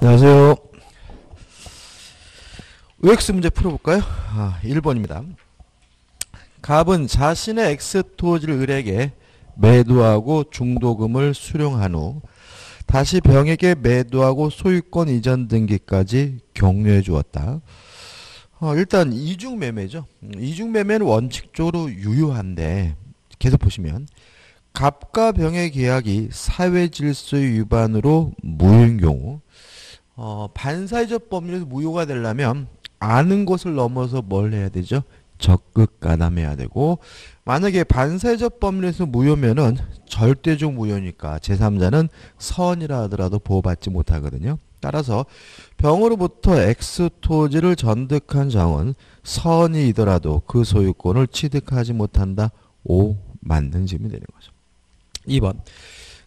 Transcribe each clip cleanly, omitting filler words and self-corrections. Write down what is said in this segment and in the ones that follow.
안녕하세요. OX 문제 풀어볼까요? 1번입니다. 갑은 자신의 X 토지를 을에게 매도하고 중도금을 수령한 후 다시 병에게 매도하고 소유권 이전 등기까지 격려해 주었다. 일단 이중매매죠. 이중매매는 원칙적으로 유효한데 계속 보시면 갑과 병의 계약이 사회질서의 위반으로 무효인 경우 반사회적 법률에서 무효가 되려면 아는 것을 넘어서 뭘 해야 되죠? 적극 가담해야 되고, 만약에 반사회적 법률에서 무효면은 절대적 무효니까 제3자는 선이라 하더라도 보호받지 못하거든요. 따라서 병으로부터 X 토지를 전득한 자은 선이더라도 그 소유권을 취득하지 못한다. O 맞는 질문이 되는 거죠. 2번.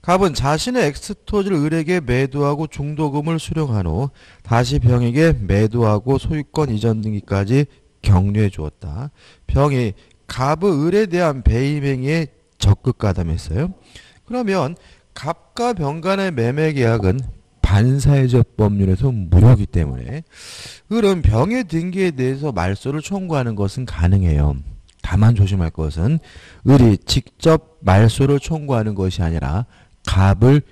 갑은 자신의 X 토지를 을에게 매도하고 중도금을 수령한 후 다시 병에게 매도하고 소유권 이전 등기까지 격려해 주었다. 병이 갑의 을에 대한 배임 행위에 적극 가담했어요. 그러면 갑과 병 간의 매매 계약은 반사회적 법률에서 무효이기 때문에 을은 병의 등기에 대해서 말소를 청구하는 것은 가능해요. 다만 조심할 것은 을이 직접 말소를 청구하는 것이 아니라 갑을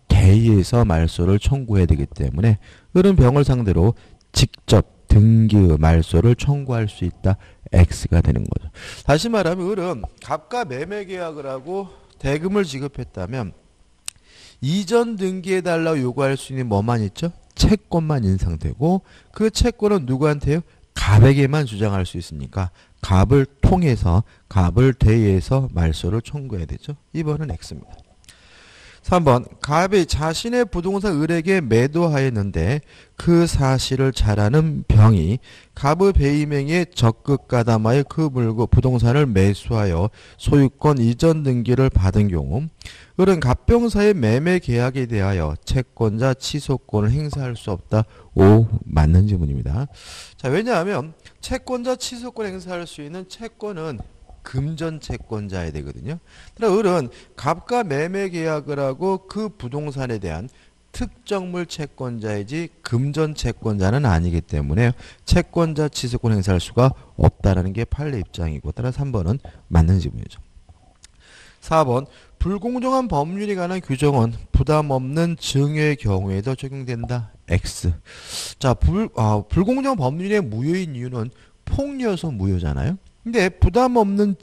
대의해서 말소를 청구해야 되기 때문에 을은 병을 상대로 직접 등기의 말소를 청구할 수 있다. X가 되는 거죠. 다시 말하면 을은 갑과 매매 계약을 하고 대금을 지급했다면 이전 등기해달라고 요구할 수 있는 뭐만 있죠? 채권만 인상되고 그 채권은 누구한테요? 갑에게만 주장할 수 있으니까 갑을 통해서 갑을 대의해서 말소를 청구해야 되죠. 2번은 X입니다. 3번. 갑이 자신의 부동산 을에게 매도하였는데 그 사실을 잘 아는 병이 갑의 배임행위에 적극 가담하여 그 부동산을 매수하여 소유권 이전 등기를 받은 경우 을은 갑병 사이의 매매 계약에 대하여 채권자 취소권을 행사할 수 없다. O 맞는 질문입니다. 자, 왜냐하면 채권자 취소권 행사할 수 있는 채권은 금전 채권자야 되거든요. 그러나 을은 갑과 매매 계약을 하고 그 부동산에 대한 특정물 채권자이지 금전 채권자는 아니기 때문에 채권자 취소권 행사할 수가 없다라는 게 판례 입장이고, 따라 3번은 맞는 질문이죠. 4번. 불공정한 법률에 관한 규정은 부담 없는 증여의 경우에도 적용된다. X. 자, 불공정한 법률의 무효인 이유는 폭리여서 무효잖아요. 근데 부담 없는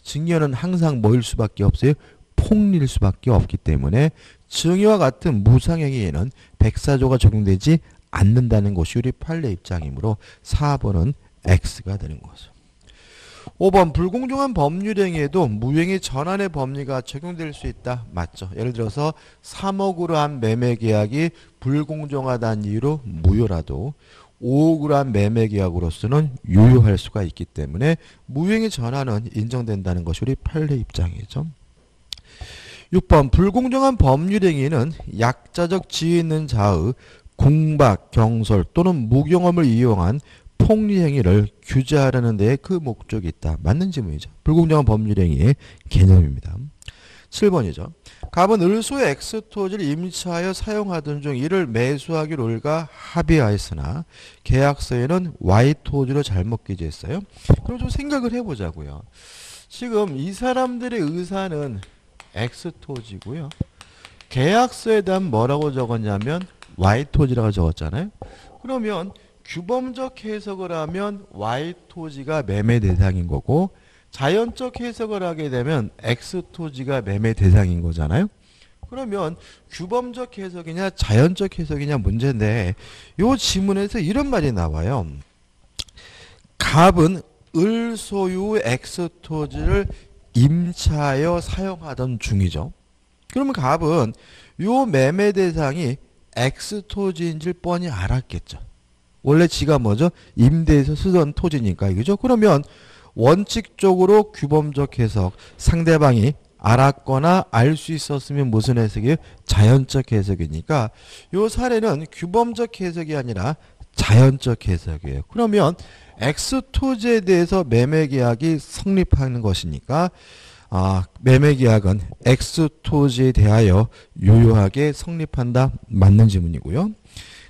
증여는 항상 뭐일 수밖에 없어요? 폭리일 수밖에 없기 때문에 증여와 같은 무상행위에는 백사조가 적용되지 않는다는 것이 우리 판례 입장이므로 4번은 X가 되는 거죠. 5번. 불공정한 법률행위에도 무효행위 전환의 법리가 적용될 수 있다. 맞죠. 예를 들어서 3억으로 한 매매계약이 불공정하다는 이유로 무효라도 5억으로 한 매매계약으로서는 유효할 수가 있기 때문에 무효행위 전환은 인정된다는 것이 우리 판례 입장이죠. 6번. 불공정한 법률행위는 약자적 지위 있는 자의 궁박, 경솔 또는 무경험을 이용한 폭리행위를 규제하려는 데에 그 목적이 있다. 맞는 질문이죠. 불공정한 법률행위의 개념입니다. 7번이죠. 갑은 을소의 X 토지를 임차하여 사용하던 중 이를 매수하기로 을과 합의하였으나 계약서에는 Y 토지로 잘못 기재했어요. 그럼 좀 생각을 해보자고요. 지금 이 사람들의 의사는 X 토지고요. 계약서에 대한 뭐라고 적었냐면 Y 토지라고 적었잖아요. 그러면 규범적 해석을 하면 Y 토지가 매매 대상인 거고 자연적 해석을 하게 되면 X 토지가 매매 대상인 거잖아요. 그러면 규범적 해석이냐 자연적 해석이냐 문제인데 이 지문에서 이런 말이 나와요. 갑은 을 소유 X 토지를 임차하여 사용하던 중이죠. 그러면 갑은 이 매매 대상이 X 토지인 줄 뻔히 알았겠죠. 원래 지가 뭐죠? 임대해서 쓰던 토지니까, 이거죠? 그러면 원칙적으로 규범적 해석, 상대방이 알았거나 알 수 있었으면 무슨 해석이에요? 자연적 해석이니까 이 사례는 규범적 해석이 아니라 자연적 해석이에요. 그러면 X 토지에 대해서 매매 계약이 성립하는 것이니까 매매 계약은 X 토지에 대하여 유효하게 성립한다. 맞는 지문이고요.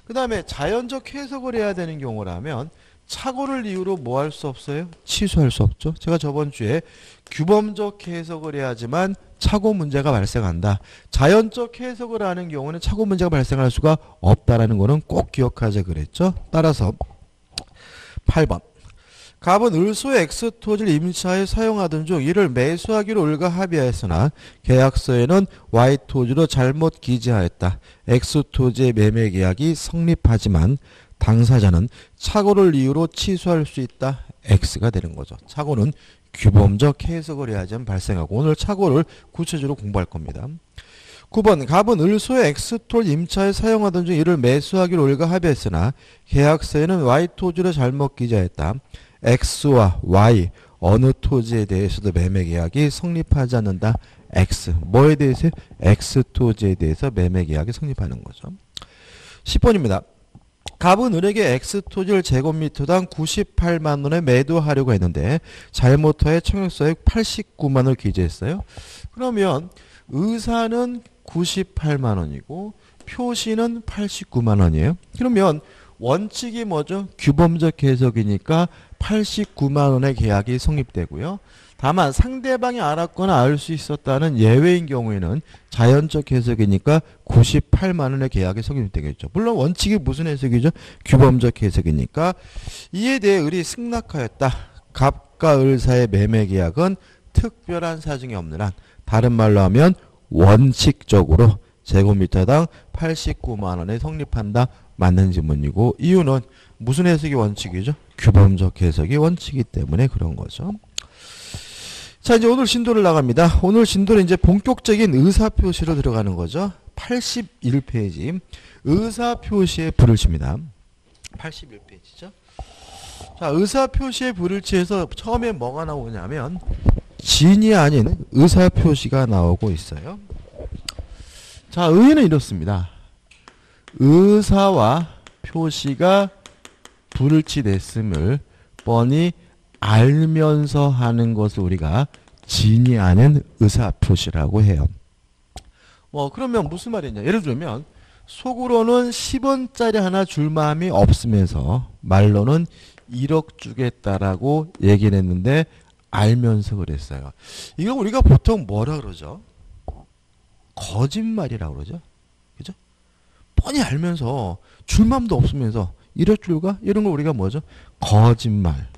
그 다음에 자연적 해석을 해야 되는 경우라면 착오를 이유로 뭐 할 수 없어요? 취소할 수 없죠. 제가 저번 주에 규범적 해석을 해야지만 착오 문제가 발생한다. 자연적 해석을 하는 경우는 착오 문제가 발생할 수가 없다라는 거는 꼭 기억하자 그랬죠. 따라서 8번. 갑은 을소의 X토지를 임차에 사용하던 중 이를 매수하기로 을과 합의하였으나 계약서에는 Y토지로 잘못 기재하였다. X토지의 매매 계약이 성립하지만 당사자는 착오를 이유로 취소할 수 있다. X가 되는 거죠. 착오는 규범적 해석을 해야지만 발생하고 오늘 착오를 구체적으로 공부할 겁니다. 9번 갑은 을소의 X토를 임차에 사용하던 중 이를 매수하기로 을과 합의했으나 계약서에는 Y토지로 잘못 기재했다. X와 Y 어느 토지에 대해서도 매매 계약이 성립하지 않는다. X 뭐에 대해서? X토지에 대해서 매매 계약이 성립하는 거죠. 10번입니다. 갑은 을에게 X토지를 제곱미터당 98만 원에 매도하려고 했는데 잘못하여 청약서에 89만 원을 기재했어요. 그러면 의사는 98만 원이고 표시는 89만 원이에요. 그러면 원칙이 뭐죠? 규범적 해석이니까 89만 원의 계약이 성립되고요. 다만 상대방이 알았거나 알 수 있었다는 예외인 경우에는 자연적 해석이니까 98만 원의 계약이 성립되겠죠. 물론 원칙이 무슨 해석이죠? 규범적 해석이니까 이에 대해 을이 승낙하였다. 갑과 을 사이의 매매 계약은 특별한 사정이 없는 한 다른 말로 하면 원칙적으로 제곱미터당 89만 원에 성립한다. 맞는 지문이고 이유는 무슨 해석이 원칙이죠? 규범적 해석이 원칙이기 때문에 그런 거죠. 자, 이제 오늘 진도를 나갑니다. 오늘 진도는 이제 본격적인 의사표시로 들어가는 거죠. 81페이지 의사표시에 불을 칩니다. 81페이지죠. 자, 의사표시에 불을 치해서 처음에 뭐가 나오냐면 진이 아닌 의사표시가 나오고 있어요. 자, 의의는 이렇습니다. 의사와 표시가 불일치됐음을 뻔히 알면서 하는 것을 우리가 진이 아닌 의사표시라고 해요. 그러면 무슨 말이냐. 예를 들면 속으로는 10원짜리 하나 줄 마음이 없으면서 말로는 1억 주겠다라고 얘기를 했는데 알면서 그랬어요. 이거 우리가 보통 뭐라 그러죠? 거짓말이라고 그러죠. 그죠? 뻔히 알면서 줄 마음도 없으면서 1억 줄까? 이런 걸 우리가 뭐죠? 거짓말.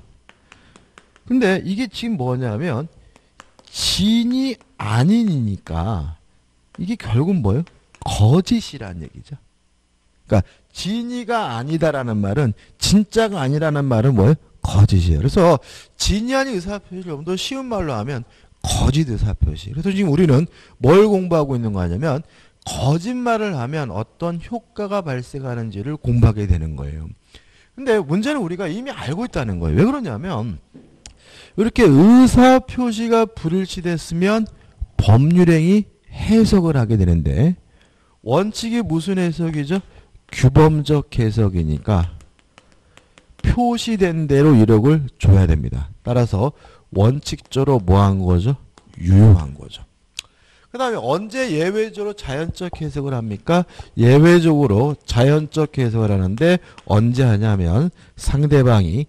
근데 이게 지금 뭐냐면 진이 아닌이니까 이게 결국은 뭐예요? 거짓이라는 얘기죠. 그러니까 진이가 아니다라는 말은 진짜가 아니라는 말은 뭐예요? 거짓이에요. 그래서 진이 아닌 의사표시를 여러분도 쉬운 말로 하면 거짓 의사표시. 그래서 지금 우리는 뭘 공부하고 있는 거 아니면 거짓말을 하면 어떤 효과가 발생하는지를 공부하게 되는 거예요. 근데 문제는 우리가 이미 알고 있다는 거예요. 왜 그러냐면 이렇게 의사표시가 불일치됐으면 법률행위 해석을 하게 되는데 원칙이 무슨 해석이죠? 규범적 해석이니까 표시된 대로 이력을 줘야 됩니다. 따라서 원칙적으로 뭐 한 거죠? 유효한 거죠. 그 다음에 언제 예외적으로 자연적 해석을 합니까? 예외적으로 자연적 해석을 하는데 언제 하냐면 상대방이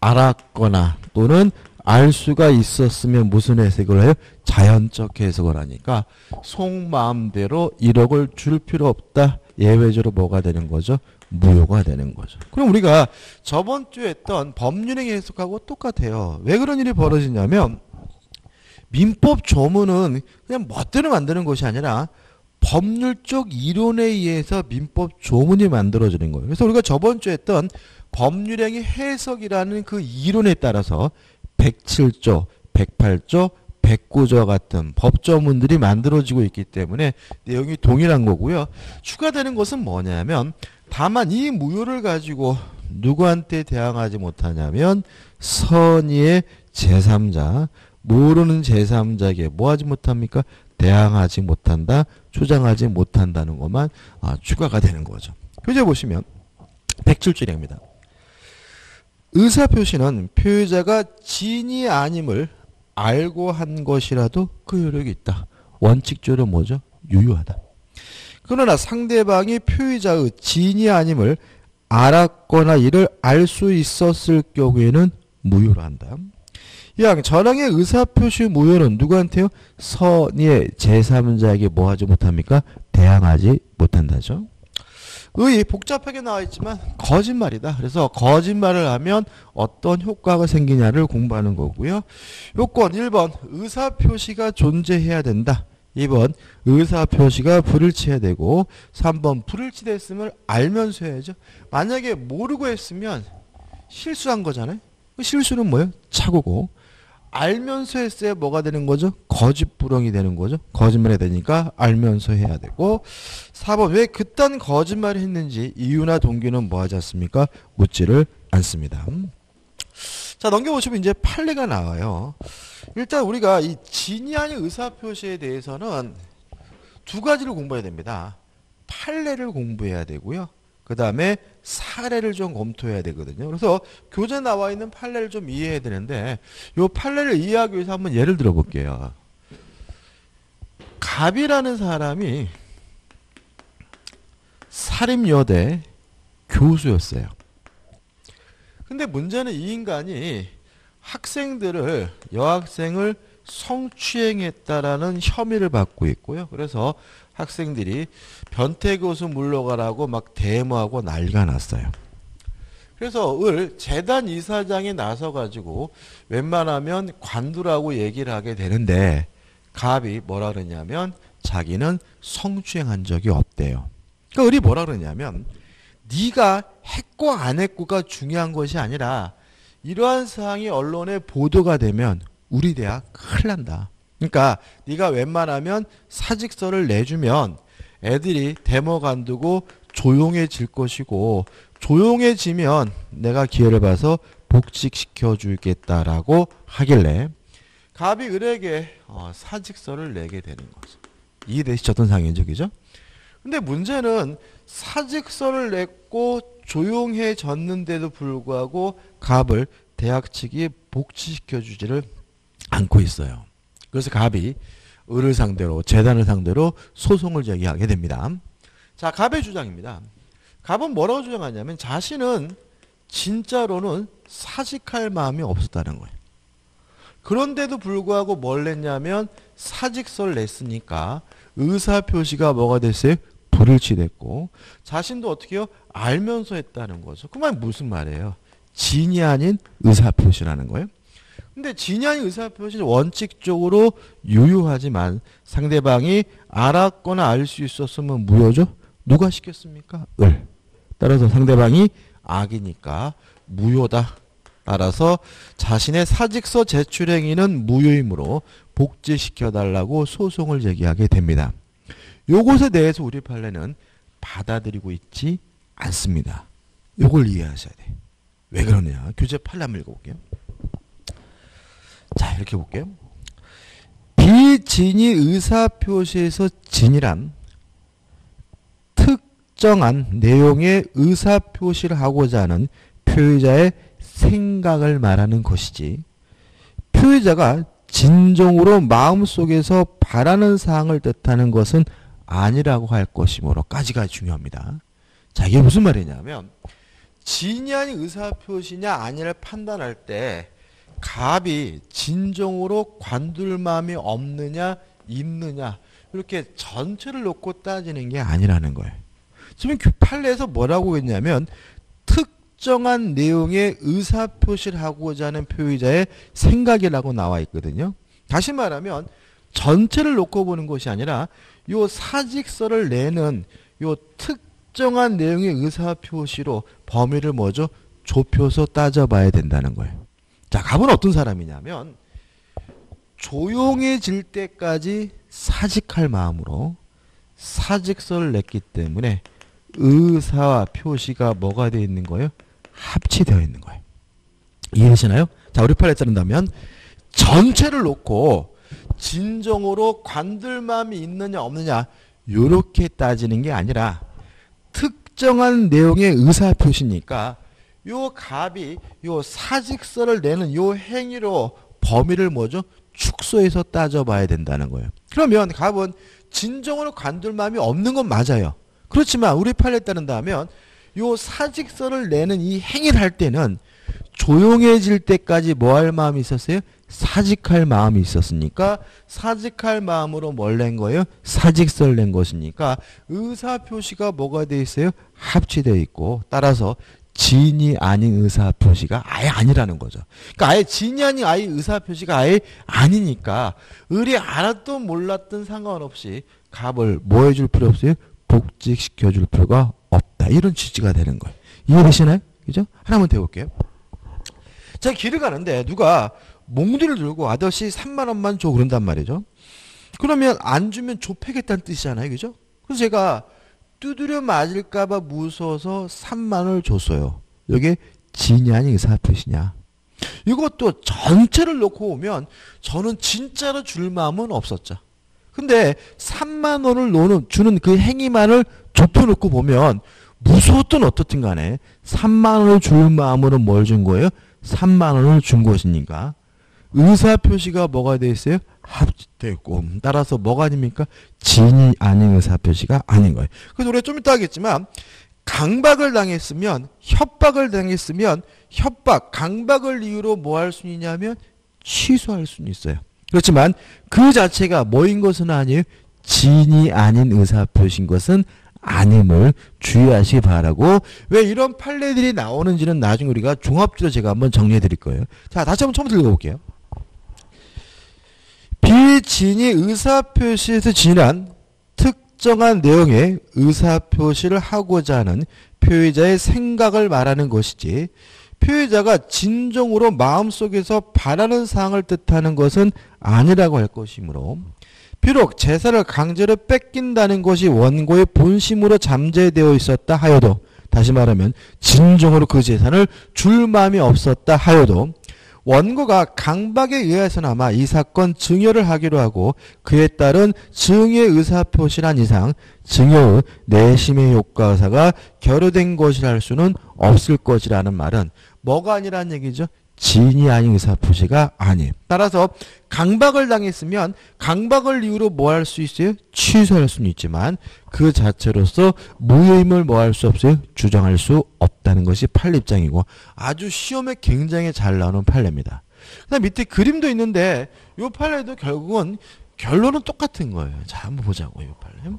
알았거나 또는 알 수가 있었으면 무슨 해석을 해요? 자연적 해석을 하니까 속마음대로 1억을 줄 필요 없다. 예외적으로 뭐가 되는 거죠? 무효가 되는 거죠. 그럼 우리가 저번 주에 했던 법률행위 해석하고 똑같아요. 왜 그런 일이 벌어지냐면 민법 조문은 그냥 멋대로 만드는 것이 아니라 법률적 이론에 의해서 민법 조문이 만들어지는 거예요. 그래서 우리가 저번 주에 했던 법률행위 해석이라는 그 이론에 따라서 107조, 108조, 109조 같은 법조문들이 만들어지고 있기 때문에 내용이 동일한 거고요. 추가되는 것은 뭐냐면 다만 이 무효를 가지고 누구한테 대항하지 못하냐면 선의의 제3자, 모르는 제3자에게 뭐 하지 못합니까? 대항하지 못한다, 주장하지 못한다는 것만 추가가 되는 거죠. 교재 보시면 107조입니다. 의사표시는 표의자가 진이 아님을 알고 한 것이라도 그 효력이 있다. 원칙적으로 뭐죠? 유효하다. 그러나 상대방이 표의자의 진이 아님을 알았거나 이를 알 수 있었을 경우에는 무효로 한다. 이왕 전항의 의사표시 무효는 누구한테요? 선의의 제3자에게 뭐 하지 못합니까? 대항하지 못한다죠. 의 복잡하게 나와 있지만 거짓말이다. 그래서 거짓말을 하면 어떤 효과가 생기냐를 공부하는 거고요. 요건 1번 의사표시가 존재해야 된다. 2번 의사표시가 불일치해야 되고 3번 불일치됐음을 알면서 해야죠. 만약에 모르고 했으면 실수한 거잖아요. 실수는 뭐예요? 착오고 알면서 했어야 뭐가 되는 거죠? 거짓부렁이 되는 거죠. 거짓말이 되니까 알면서 해야 되고 4번 왜 그딴 거짓말을 했는지 이유나 동기는 뭐 하지 않습니까? 묻지를 않습니다. 자 넘겨보시면 이제 판례가 나와요. 일단 우리가 이 진이 아닌 의사표시에 대해서는 두 가지를 공부해야 됩니다. 판례를 공부해야 되고요. 그 다음에 사례를 좀 검토해야 되거든요. 그래서 교재에 나와 있는 판례를 좀 이해해야 되는데 이 판례를 이해하기 위해서 한번 예를 들어 볼게요. 갑이라는 사람이 사립여대 교수였어요. 근데 문제는 이 인간이 학생들을 여학생을 성추행했다라는 혐의를 받고 있고요. 그래서 학생들이 변태 교수 물러가라고 막 데모하고 난리가 났어요. 그래서 재단 이사장이 나서가지고 웬만하면 관두라고 얘기를 하게 되는데 갑이 뭐라 그러냐면 자기는 성추행한 적이 없대요. 그러니까 을이 뭐라 그러냐면 네가 했고 안 했고가 중요한 것이 아니라 이러한 사항이 언론에 보도가 되면 우리 대학 큰일 난다. 그러니까 네가 웬만하면 사직서를 내주면 애들이 데모 관두고 조용해질 것이고 조용해지면 내가 기회를 봐서 복직시켜 주겠다라고 하길래 갑이 을에게 사직서를 내게 되는 거죠. 이해되시죠? 어떤 상황이죠? 그죠? 근데 문제는 사직서를 냈고 조용해졌는데도 불구하고 갑을 대학 측이 복직시켜 주지를 않고 있어요. 그래서 갑이 을을 상대로 재단을 상대로 소송을 제기하게 됩니다. 자, 갑의 주장입니다. 갑은 뭐라고 주장하냐면 자신은 진짜로는 사직할 마음이 없었다는 거예요. 그런데도 불구하고 뭘 냈냐면 사직서를 냈으니까 의사표시가 뭐가 됐어요? 불일치됐고 자신도 어떻게 해요? 알면서 했다는 거죠. 그 말 무슨 말이에요? 진이 아닌 의사표시라는 거예요. 근데 진이 아닌 의사표시는 원칙적으로 유효하지만 상대방이 알았거나 알 수 있었으면 무효죠? 누가 시켰습니까? 을. 따라서 상대방이 악이니까 무효다. 따라서 자신의 사직서 제출 행위는 무효이므로 복제시켜달라고 소송을 제기하게 됩니다. 요것에 대해서 우리 판례는 받아들이고 있지 않습니다. 요걸 이해하셔야 돼. 왜 그러냐? 교재 판례 한번 읽어볼게요. 자, 이렇게 볼게요. 비진이 의사표시에서 진이란 특정한 내용의 의사표시를 하고자 하는 표의자의 생각을 말하는 것이지 표의자가 진정으로 마음속에서 바라는 사항을 뜻하는 것은 아니라고 할 것이므로까지가 중요합니다. 자, 이게 무슨 말이냐면 진이 아닌 의사표시냐 아니냐를 판단할 때 갑이 진정으로 관둘 마음이 없느냐 있느냐 이렇게 전체를 놓고 따지는 게 아니라는 거예요. 지금 판례에서 뭐라고 했냐면 특정한 내용의 의사표시를 하고자 하는 표의자의 생각이라고 나와 있거든요. 다시 말하면 전체를 놓고 보는 것이 아니라 요 사직서를 내는 요 특정한 내용의 의사표시로 범위를 뭐죠? 좁혀서 따져봐야 된다는 거예요. 자, 갑은 어떤 사람이냐면 조용해질 때까지 사직할 마음으로 사직서를 냈기 때문에 의사와 표시가 뭐가 되어 있는 거예요? 합치되어 있는 거예요. 이해되시나요? 자, 우리 판례에 따른다면 전체를 놓고 진정으로 관둘 마음이 있느냐 없느냐 이렇게 따지는 게 아니라 특정한 내용의 의사표시니까 요 갑이 요 사직서를 내는 요 행위로 범위를 뭐죠? 축소해서 따져봐야 된다는 거예요. 그러면 갑은 진정으로 관둘 마음이 없는 건 맞아요. 그렇지만 우리 판례에 따른다면 요 사직서를 내는 이 행위를 할 때는 조용해질 때까지 뭐 할 마음이 있었어요? 사직할 마음이 있었으니까 사직할 마음으로 뭘 낸 거예요? 사직서를 낸 것이니까 의사표시가 뭐가 돼 있어요? 합치되어 있고 따라서 진이 아닌 의사표시가 아예 아니라는 거죠. 그러니까 아예 진이 아닌 아예 의사표시가 아예 아니니까 을이 알았든 몰랐든 상관없이 갑을 뭐 해줄 필요 없어요? 복직시켜줄 필요가 없다. 이런 취지가 되는 거예요. 이해되시나요? 그죠? 하나만 더 해볼게요. 제가 길을 가는데 누가 몽둥이를 들고 아저씨 3만 원만 줘 그런단 말이죠. 그러면 안 주면 좁혀겠다는 뜻이잖아요. 그죠? 그래서 제가 두드려 맞을까봐 무서워서 3만 원을 줬어요. 이게 진이 아닌 의사표시냐. 이것도 전체를 놓고 오면 저는 진짜로 줄 마음은 없었죠. 근데 3만 원을 주는 그 행위만을 좁혀놓고 보면 무서웠든 어떻든 간에 3만 원을 줄 마음으로 뭘 준 거예요? 3만 원을 준 것이니까 의사표시가 뭐가 돼 있어요? 합치되어 있고 따라서 뭐가 아닙니까? 진이 아닌 의사표시가 아닌 거예요. 그래서 우리가 좀 이따 하겠지만 강박을 당했으면 협박을 당했으면 협박, 강박을 이유로 뭐 할 수 있냐면 취소할 수는 있어요. 그렇지만 그 자체가 뭐인 것은 아니에요. 진이 아닌 의사표시인 것은 아님을 주의하시기 바라고 왜 이런 판례들이 나오는지는 나중에 우리가 종합적으로 제가 한번 정리해 드릴 거예요. 자, 다시 한번 처음부터 읽어볼게요. 비진이 의사표시에서 진한 특정한 내용의 의사표시를 하고자 하는 표의자의 생각을 말하는 것이지 표의자가 진정으로 마음속에서 바라는 사항을 뜻하는 것은 아니라고 할 것이므로 비록 제사를 강제로 뺏긴다는 것이 원고의 본심으로 잠재되어 있었다 하여도 다시 말하면 진정으로 그 재산을 줄 마음이 없었다 하여도 원고가 강박에 의해서나마 이 사건 증여를 하기로 하고 그에 따른 증여의 의사표시란 이상 증여의 내심의 효과사가 결여된 것이라 할 수는 없을 것이라는 말은 뭐가 아니라는 얘기죠? 진이 아닌 의사표시가 아니에요. 따라서 강박을 당했으면 강박을 이유로 뭐 할 수 있어요? 취소할 수는 있지만 그 자체로서 무효임을 뭐 할 수 없어요? 주장할 수 없다는 것이 판례 입장이고 아주 시험에 굉장히 잘 나오는 판례입니다. 그다음 밑에 그림도 있는데 이 판례도 결국은 결론은 똑같은 거예요. 자, 한번 보자고 이 판례.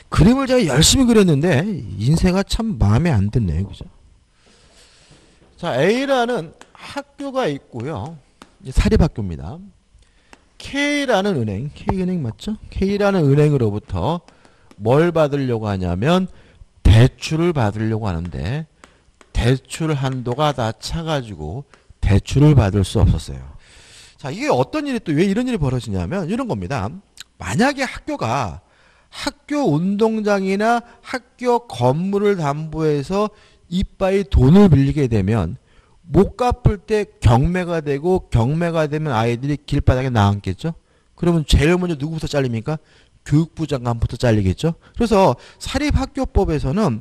그림을 제가 열심히 그렸는데 인쇄가 참 마음에 안 드네요. 그죠? 자, A라는 학교가 있고요. 사립학교입니다. K라는 은행, K은행 맞죠? K라는 은행으로부터 뭘 받으려고 하냐면 대출을 받으려고 하는데 대출 한도가 다 차가지고 대출을 받을 수 없었어요. 자, 이게 어떤 일이 또 왜 이런 일이 벌어지냐면 이런 겁니다. 만약에 학교가 학교 운동장이나 학교 건물을 담보해서 이빠이 돈을 빌리게 되면 못 갚을 때 경매가 되고 경매가 되면 아이들이 길바닥에 나앉겠죠. 그러면 제일 먼저 누구부터 잘립니까? 교육부 장관부터 잘리겠죠. 그래서 사립학교법에서는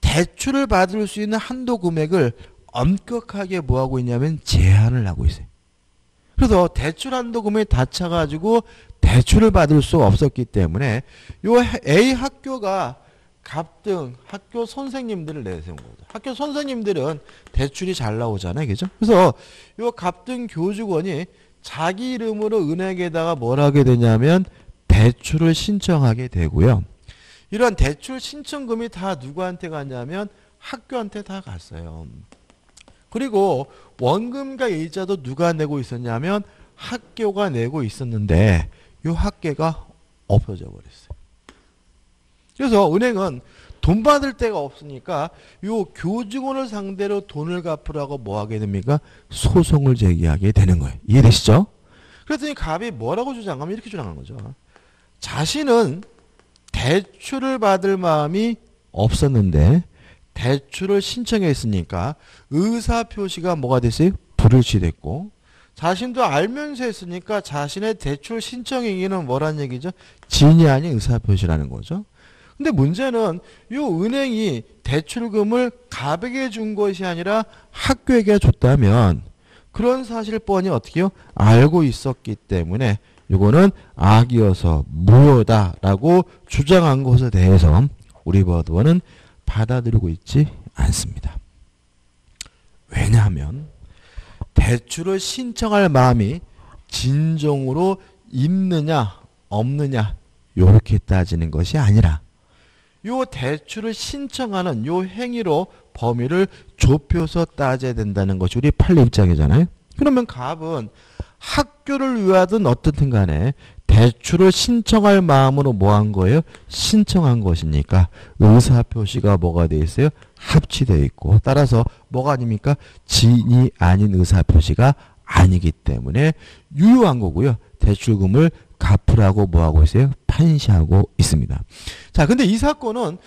대출을 받을 수 있는 한도 금액을 엄격하게 뭐하고 있냐면 제한을 하고 있어요. 그래서 대출 한도 금액이 다 차가지고 대출을 받을 수 없었기 때문에 요 A 학교가 갑등 학교 선생님들을 내세운 거죠. 학교 선생님들은 대출이 잘 나오잖아요. 그죠? 그래서 요 갑등 교직원이 자기 이름으로 은행에다가 뭘 하게 되냐면 대출을 신청하게 되고요. 이런 대출 신청금이 다 누구한테 갔냐면 학교한테 다 갔어요. 그리고 원금과 이자도 누가 내고 있었냐면 학교가 내고 있었는데 요 학교가 없어져 버렸어요. 그래서 은행은 돈 받을 데가 없으니까 요 교직원을 상대로 돈을 갚으라고 뭐 하게 됩니까? 소송을 제기하게 되는 거예요. 이해되시죠? 그랬더니 갑이 뭐라고 주장하면 이렇게 주장하는 거죠. 자신은 대출을 받을 마음이 없었는데 대출을 신청했으니까 의사표시가 뭐가 됐어요? 불일치됐고 자신도 알면서 했으니까 자신의 대출 신청행위는 뭐란 얘기죠? 진이 아닌 의사표시라는 거죠. 근데 문제는 이 은행이 대출금을 갑에게 준 것이 아니라 학교에게 줬다면 그런 사실 뻔히 어떻게 해요? 알고 있었기 때문에 이거는 악이어서 무효다라고 주장한 것에 대해서 우리 법원은 받아들이고 있지 않습니다. 왜냐하면 대출을 신청할 마음이 진정으로 있느냐 없느냐 이렇게 따지는 것이 아니라 요 대출을 신청하는 요 행위로 범위를 좁혀서 따져야 된다는 것이 우리 판례 입장이잖아요. 그러면 갑은 학교를 위하든 어떻든 간에 대출을 신청할 마음으로 뭐 한 거예요? 신청한 것이니까 의사표시가 뭐가 돼 있어요? 합치되어 있고 따라서 뭐가 아닙니까? 진이 아닌 의사표시가 아니기 때문에 유효한 거고요. 대출금을 갚으라고 뭐하고 있어요? 판시하고 있습니다. 자, 근데 이 사건은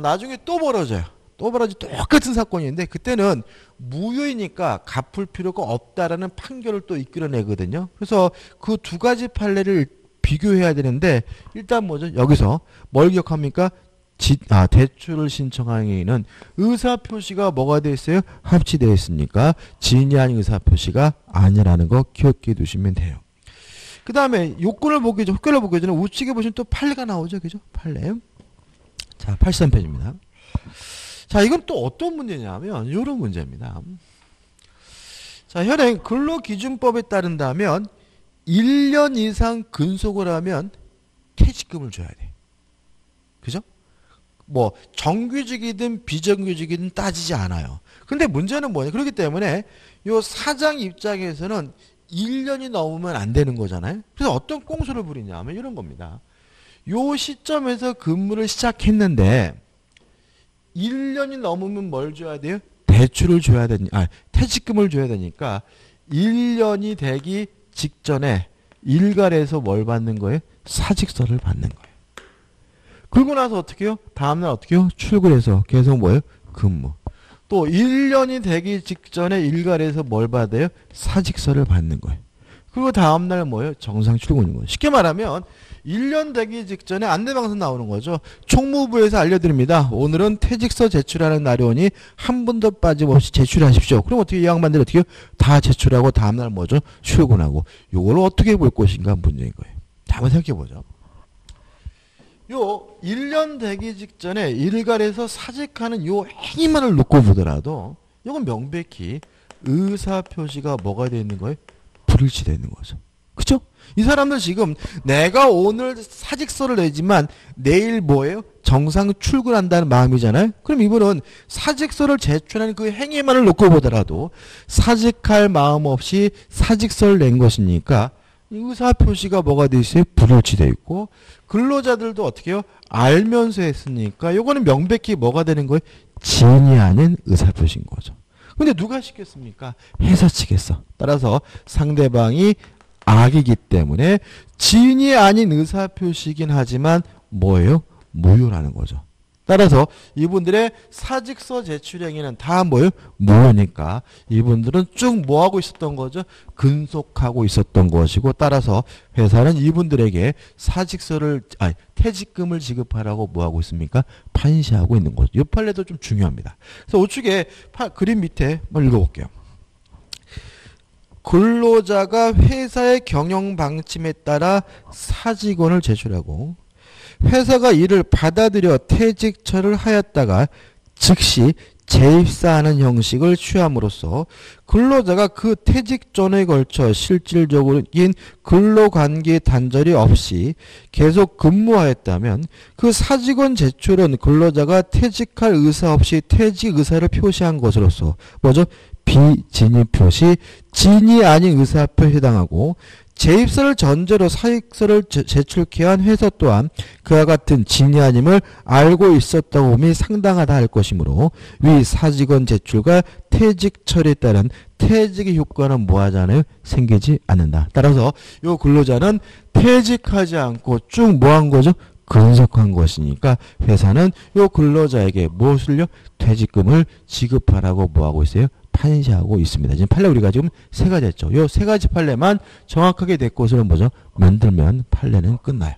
나중에 또 벌어져요. 또 벌어지 똑같은 사건인데 그때는 무효이니까 갚을 필요가 없다라는 판결을 또 이끌어내거든요. 그래서 그 두 가지 판례를 비교해야 되는데 일단 뭐죠? 여기서 뭘 기억합니까? 대출을 신청하기에는 의사표시가 뭐가 되어 있어요? 합치되어 있으니까 진이 아닌 의사표시가 아니라는 거 기억해 두시면 돼요. 그 다음에 요건을 보기 전, 효과를 보기 전에 우측에 보시면 또 판례가 나오죠. 그죠? 판례. 자, 83페이지입니다. 자, 이건 또 어떤 문제냐면 이런 문제입니다. 자, 현행 근로기준법에 따른다면 1년 이상 근속을 하면 퇴직금을 줘야 돼. 그죠? 뭐 정규직이든 비정규직이든 따지지 않아요. 근데 문제는 뭐냐? 그렇기 때문에 요 사장 입장에서는 1년이 넘으면 안 되는 거잖아요. 그래서 어떤 꽁수를 부리냐면 이런 겁니다. 요 시점에서 근무를 시작했는데 1년이 넘으면 뭘 줘야 돼요? 대출을 줘야 되니까, 퇴직금을 줘야 되니까 1년이 되기 직전에 일괄해서 뭘 받는 거예요? 사직서를 받는 거예요. 그러고 나서 어떻게 해요? 다음날 어떻게 해요? 출근해서 계속 뭐예요? 근무. 또 1년이 되기 직전에 일괄해서 뭘 받아요? 사직서를 받는 거예요. 그리고 다음날 뭐예요? 정상 출근인 거예요. 쉽게 말하면 1년 되기 직전에 안내방송 나오는 거죠. 총무부에서 알려드립니다. 오늘은 퇴직서 제출하는 날이 오니 한 분도 빠짐없이 제출하십시오. 그럼 어떻게 이 양반들이 어떻게 해요? 다 제출하고 다음날 뭐죠? 출근하고. 요걸 어떻게 볼 것인가 문제인 거예요. 한번 생각해보죠. 요 1년 되기 직전에 일괄해서 사직하는 요 행위만을 놓고 보더라도 이건 명백히 의사표시가 뭐가 되어 있는 거예요? 불일치되어 있는 거죠. 그쵸? 이 사람들 지금 내가 오늘 사직서를 내지만 내일 뭐예요? 정상 출근한다는 마음이잖아요. 그럼 이분은 사직서를 제출하는 그 행위만을 놓고 보더라도 사직할 마음 없이 사직서를 낸 것이니까 의사표시가 뭐가 되어 있어요? 불일치되어 있고 근로자들도 어떻게 해요? 알면서 했으니까 요거는 명백히 뭐가 되는 거예요? 진이 아닌 의사표시인 거죠. 근데 누가 시켰습니까? 회사 측에서. 따라서 상대방이 악이기 때문에 진이 아닌 의사표시이긴 하지만 뭐예요? 무효라는 거죠. 따라서 이분들의 사직서 제출 행위는 다 뭐예요? 무효니까 이분들은 쭉 뭐하고 있었던 거죠? 근속하고 있었던 것이고 따라서 회사는 이분들에게 퇴직금을 지급하라고 뭐하고 있습니까? 판시하고 있는 거죠. 이 판례도 좀 중요합니다. 그래서 우측에 그림 밑에 한번 읽어볼게요. 근로자가 회사의 경영 방침에 따라 사직원을 제출하고 회사가 이를 받아들여 퇴직처를 하였다가 즉시 재입사하는 형식을 취함으로써 근로자가 그 퇴직 전에 걸쳐 실질적인 근로관계 단절이 없이 계속 근무하였다면 그 사직원 제출은 근로자가 퇴직할 의사 없이 퇴직 의사를 표시한 것으로서 뭐죠? 비진입 표시, 진이 아닌 의사표에 해당하고 재입사를 전제로 사직서를 제출케 한 회사 또한 그와 같은 진이 아님을 알고 있었다고 봄이 상당하다 할 것이므로 위 사직원 제출과 퇴직 처리에 따른 퇴직의 효과는 뭐하잖아요? 생기지 않는다. 따라서 이 근로자는 퇴직하지 않고 쭉 뭐한 거죠? 근속한 것이니까 회사는 이 근로자에게 무엇을요? 퇴직금을 지급하라고 뭐하고 있어요? 판시하고 있습니다. 지금 판례 우리가 지금 세 가지 했죠. 이 세 가지 판례만 정확하게 내 것으로 뭐죠? 만들면 판례는 끝나요.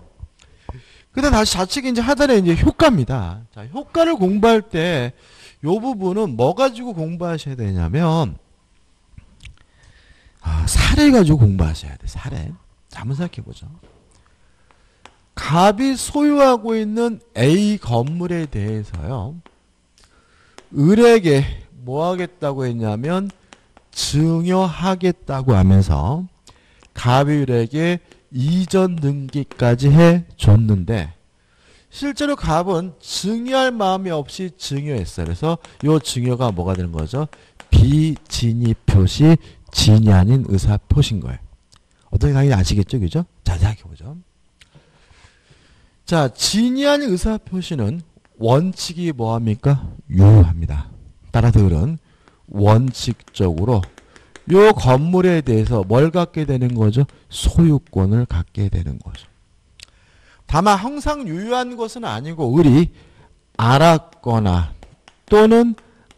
그 다음 다시 좌측에 이제 하단에 이제 효과입니다. 자, 효과를 공부할 때 이 부분은 뭐 가지고 공부하셔야 되냐면, 사례 가지고 공부하셔야 돼, 사례. 한번 생각해보죠. 갑이 소유하고 있는 A 건물에 대해서요. 을에게 뭐 하겠다고 했냐면 증여하겠다고 하면서 갑이 을에게 이전 등기까지 해줬는데 실제로 갑은 증여할 마음이 없이 증여했어요. 그래서 이 증여가 뭐가 되는 거죠? 비진의 표시, 진이 아닌 의사 표시인 거예요. 어떻게 당연히 아시겠죠? 그죠? 자, 생각해보죠. 자, 진이 아닌 의사 표시는 원칙이 뭐합니까? 유효합니다. 따라서 을은 원칙적으로 이 건물에 대해서 뭘 갖게 되는 거죠? 소유권을 갖게 되는 거죠. 다만 항상 유효한 것은 아니고 을이 알았거나 또는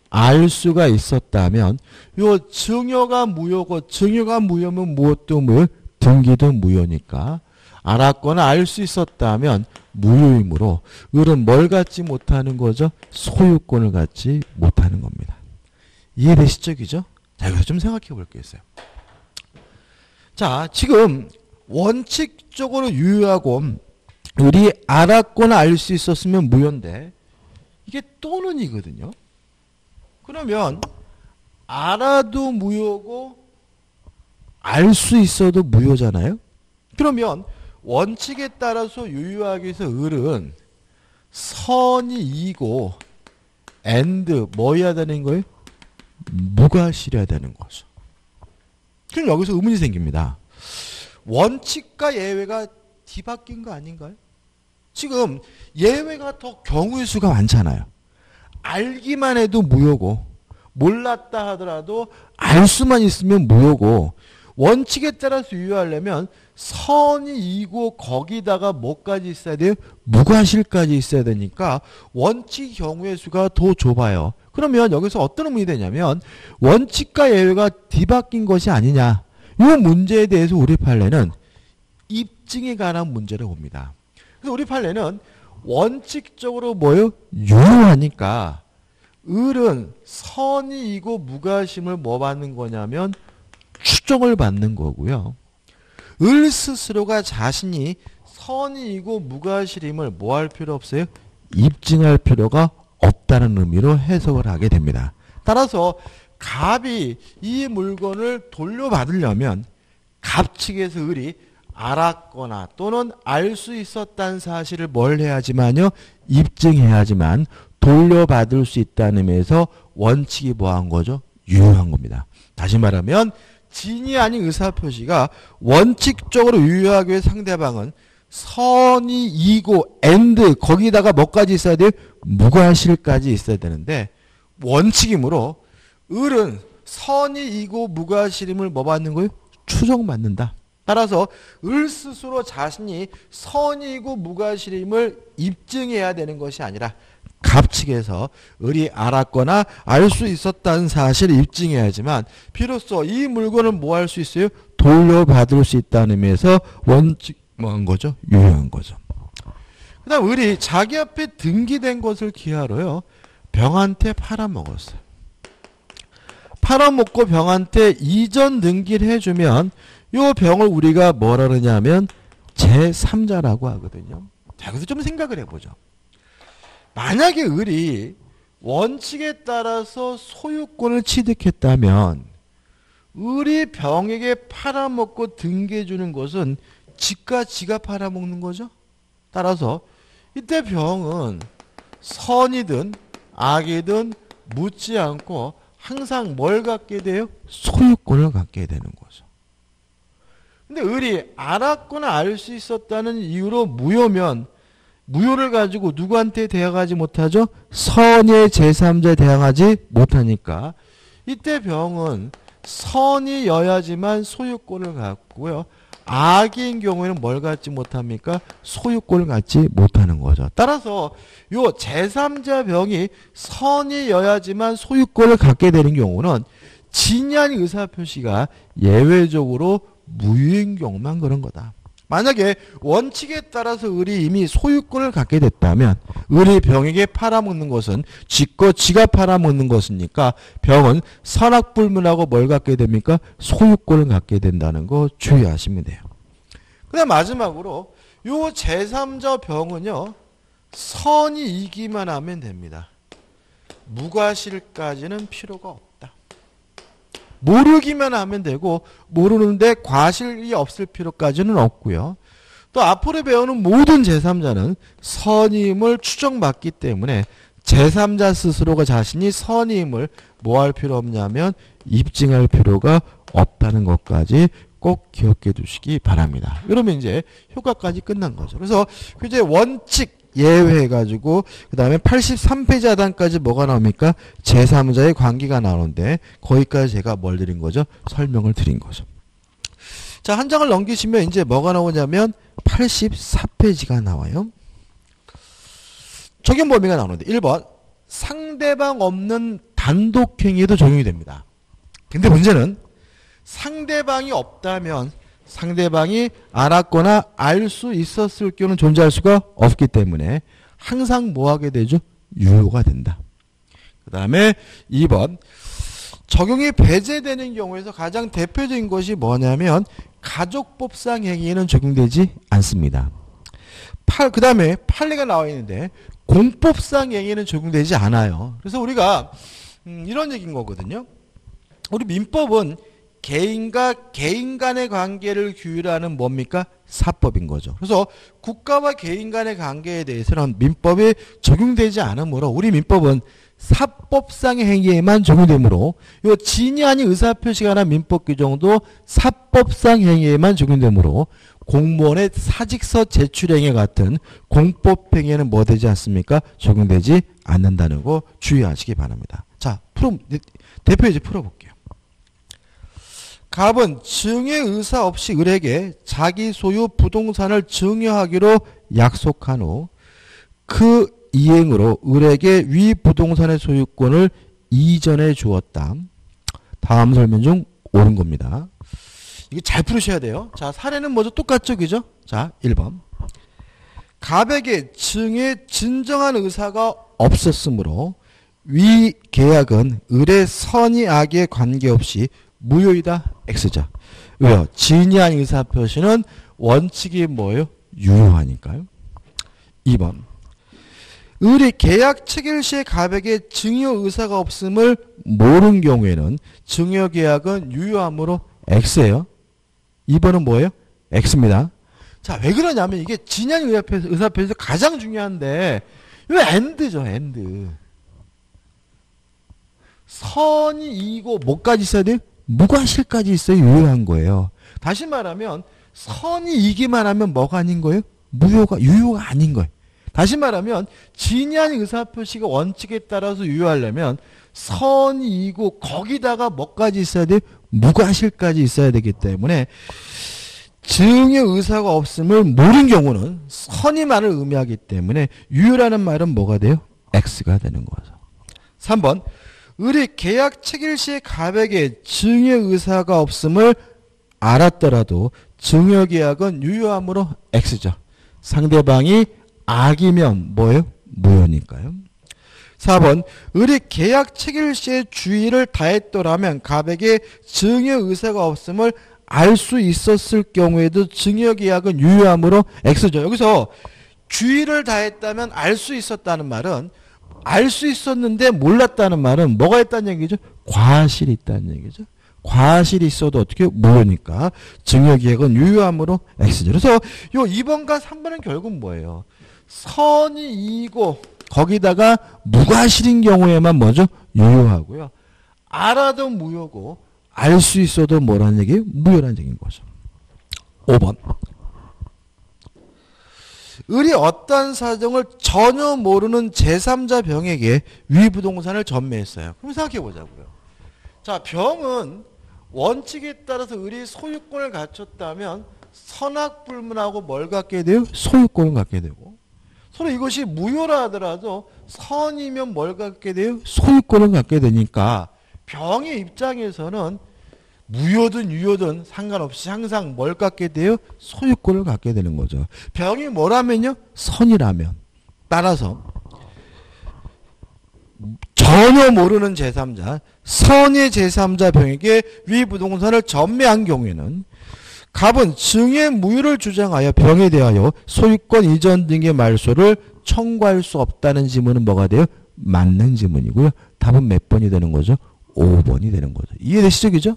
알 수가 있었다면 요 증여가 무효고 증여가 무효면 무엇도 무효? 등기도 무효니까 알았거나 알 수 있었다면 무효이므로 을은 뭘 갖지 못하는 거죠? 소유권을 갖지 못하는 겁니다. 이해되시죠? 그죠? 자, 여기서 좀 생각해 볼 게 있어요. 자, 지금 원칙적으로 유효하고 을이 알았거나 알 수 있었으면 무효인데 이게 또는이거든요. 그러면 알아도 무효고 알 수 있어도 무효잖아요. 그러면 원칙에 따라서 유효하기 위해서 을은 선이 이고 and 뭐여야 되는 거예요? 무과실해야 되는 거죠. 그럼 여기서 의문이 생깁니다. 원칙과 예외가 뒤바뀐 거 아닌가요? 지금 예외가 더 경우의 수가 많잖아요. 알기만 해도 무효고 몰랐다 하더라도 알 수만 있으면 무효고 원칙에 따라서 유효하려면 선이 이고 거기다가 뭐까지 있어야 돼요? 무과실까지 있어야 되니까 원칙 경우의 수가 더 좁아요. 그러면 여기서 어떤 의문이 되냐면 원칙과 예외가 뒤바뀐 것이 아니냐. 이 문제에 대해서 우리 판례는 입증에 관한 문제를 봅니다. 그래서 우리 판례는 원칙적으로 뭐요? 유효하니까 을은 선이 이고 무과심을 뭐 받는 거냐면 추정을 받는 거고요. 을 스스로가 자신이 선이이고 무과실임을 뭐 할 필요 없어요? 입증할 필요가 없다는 의미로 해석을 하게 됩니다. 따라서 갑이 이 물건을 돌려받으려면 갑 측에서 을이 알았거나 또는 알 수 있었다는 사실을 뭘 해야지만요? 입증해야지만 돌려받을 수 있다는 의미에서 원칙이 뭐한 거죠? 유효한 겁니다. 다시 말하면 진이 아닌 의사표시가 원칙적으로 유효하기 위해 상대방은 선이 이고 and 거기다가 뭐까지 있어야 돼요? 무과실까지 있어야 되는데 원칙이므로 을은 선이 이고 무과실임을 뭐 받는 거예요? 추정받는다. 따라서 을 스스로 자신이 선이고 무과실임을 입증해야 되는 것이 아니라 갑 측에서 을이 알았거나 알 수 있었다는 사실을 입증해야지만 비로소 이 물건을 뭐 할 수 있어요? 돌려받을 수 있다는 의미에서 원칙 뭐한 거죠? 유효한 거죠. 그 다음 을이 자기 앞에 등기된 것을 기하로요. 병한테 팔아먹었어요. 팔아먹고 병한테 이전 등기를 해주면 이 병을 우리가 뭐라 그러냐면 제3자라고 하거든요. 자, 그래서 좀 생각을 해보죠. 만약에 을이 원칙에 따라서 소유권을 취득했다면 을이 병에게 팔아먹고 등기해주는 것은 지가 지가 팔아먹는 거죠. 따라서 이때 병은 선이든 악이든 묻지 않고 항상 뭘 갖게 돼요? 소유권을 갖게 되는 거죠. 근데 을이 알았거나 알 수 있었다는 이유로 무효면 무효를 가지고 누구한테 대항하지 못하죠? 선의 제3자에 대항하지 못하니까 이때 병은 선이여야지만 소유권을 갖고요. 악인 경우에는 뭘 갖지 못합니까? 소유권을 갖지 못하는 거죠. 따라서 요 제3자 병이 선이여야지만 소유권을 갖게 되는 경우는 진한 의사표시가 예외적으로 무효인 경우만 그런 거다. 만약에 원칙에 따라서 을이 이미 소유권을 갖게 됐다면 을이 병에게 팔아먹는 것은 지가 팔아먹는 것이니까 병은 선악불문하고 뭘 갖게 됩니까? 소유권을 갖게 된다는 거 주의하시면 돼요. 그다음 마지막으로 요 제3자 병은요. 선이 이기만 하면 됩니다. 무과실까지는 필요가 없다. 모르기만 하면 되고 모르는데 과실이 없을 필요까지는 없고요. 또 앞으로 배우는 모든 제3자는 선임을 추정받기 때문에 제3자 스스로가 자신이 선임을 뭐 할 필요 없냐면 입증할 필요가 없다는 것까지 꼭 기억해 두시기 바랍니다. 이러면 이제 효과까지 끝난 거죠. 그래서 이제 원칙 예외해가지고 그 다음에 83페이지 하단까지 뭐가 나옵니까? 제3자의 관계가 나오는데 거기까지 제가 뭘 드린 거죠? 설명을 드린 거죠. 자, 한 장을 넘기시면 이제 뭐가 나오냐면 84페이지가 나와요. 적용 범위가 나오는데 1번 상대방 없는 단독행위에도 적용이 됩니다. 근데 문제는 상대방이 없다면 상대방이 알았거나 알 수 있었을 경우는 존재할 수가 없기 때문에 항상 뭐 하게 되죠? 유효가 된다. 그 다음에 2번 적용이 배제되는 경우에서 가장 대표적인 것이 뭐냐면 가족법상 행위에는 적용되지 않습니다. 그 다음에 판례가 나와 있는데 공법상 행위에는 적용되지 않아요. 그래서 우리가 이런 얘기인 거거든요. 우리 민법은 개인과 개인 간의 관계를 규율하는 뭡니까? 사법인 거죠. 그래서 국가와 개인 간의 관계에 대해서는 민법에 적용되지 않으므로 우리 민법은 사법상의 행위에만 적용되므로 이 진위 아닌 의사표시가 난 민법 규정도 사법상 행위에만 적용되므로 공무원의 사직서 제출행위 같은 공법행위에는 뭐 되지 않습니까? 적용되지 않는다는 거 주의하시기 바랍니다. 자, 대표이제 풀어볼게요. 갑은 증의 의사 없이 을에게 자기 소유 부동산을 증여하기로 약속한 후 그 이행으로 을에게 위 부동산의 소유권을 이전해 주었다. 다음 설명 중 옳은 겁니다. 이게 잘 풀으셔야 돼요. 자, 사례는 먼저 똑같죠, 그죠? 자, 1번. 갑에게 증의 진정한 의사가 없었으므로 위 계약은 을의 선의 악에 관계없이 무효이다. X자. 왜요? 진의한 의사표시는 원칙이 뭐예요? 유효하니까요. 2번. 을이 계약 체결 시에 갑에게 증여 의사가 없음을 모른 경우에는 증여 계약은 유효하므로 X예요. 2번은 뭐예요? X입니다. 자, 왜 그러냐면 이게 진의한 의사표시에서 가장 중요한데 왜 AND죠, AND. 선이 이고 뭐까지 있어야 돼요? 무과실까지 있어야 유효한 거예요. 다시 말하면 선이 이기만 하면 뭐가 아닌 거예요? 유효가 아닌 거예요. 다시 말하면 진의한 의사표시가 원칙에 따라서 유효하려면 선이 이고 거기다가 뭐까지 있어야 돼요? 무과실까지 있어야 되기 때문에 증의 의사가 없음을 모른 경우는 선의만을 의미하기 때문에 유효라는 말은 뭐가 돼요? X가 되는 거죠. 3번. 을이 계약 체결 시에 갑에게 증여 의사가 없음을 알았더라도 증여 계약은 유효하므로 X죠. 상대방이 악이면 뭐예요? 무효니까요. 4번. 을이 계약 체결 시에 주의를 다했더라면 갑에게 증여 의사가 없음을 알 수 있었을 경우에도 증여 계약은 유효하므로 X죠. 여기서 주의를 다했다면 알 수 있었다는 말은 알 수 있었는데 몰랐다는 말은 뭐가 있다는 얘기죠? 과실이 있다는 얘기죠. 과실이 있어도 어떻게 무효니까 증여계약은 유효하므로 X죠. 그래서 요 2번과 3번은 결국 뭐예요? 선이 이고 거기다가 무과실인 경우에만 뭐죠? 유효하고요. 알아도 무효고 알 수 있어도 뭐라는 얘기예요? 무효라는 얘기인 거죠. 5번. 을이 어떠한 사정을 전혀 모르는 제3자 병에게 위부동산을 전매했어요. 그럼 생각해 보자고요. 자, 병은 원칙에 따라서 을이 소유권을 갖췄다면 선악불문하고 뭘 갖게 돼요? 소유권을 갖게 되고 서로 이것이 무효라 하더라도 선이면 뭘 갖게 돼요? 소유권을 갖게 되니까 병의 입장에서는 무효든 유효든 상관없이 항상 뭘 갖게 돼요? 소유권을 갖게 되는 거죠. 병이 뭐라면요? 선이라면. 따라서 전혀 모르는 제3자, 선의 제3자 병에게 위부동산을 전매한 경우에는 갑은 증의 무효를 주장하여 병에 대하여 소유권 이전 등의 말소를 청구할 수 없다는 지문은 뭐가 돼요? 맞는 지문이고요. 답은 몇 번이 되는 거죠? 5번이 되는 거죠. 이해되시죠? 그죠?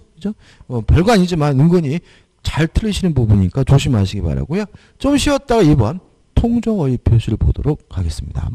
별거 아니지만 은근히 잘 틀리시는 부분이니까 조심하시기 바라고요. 좀 쉬었다가 2번 통정어휘 표시를 보도록 하겠습니다.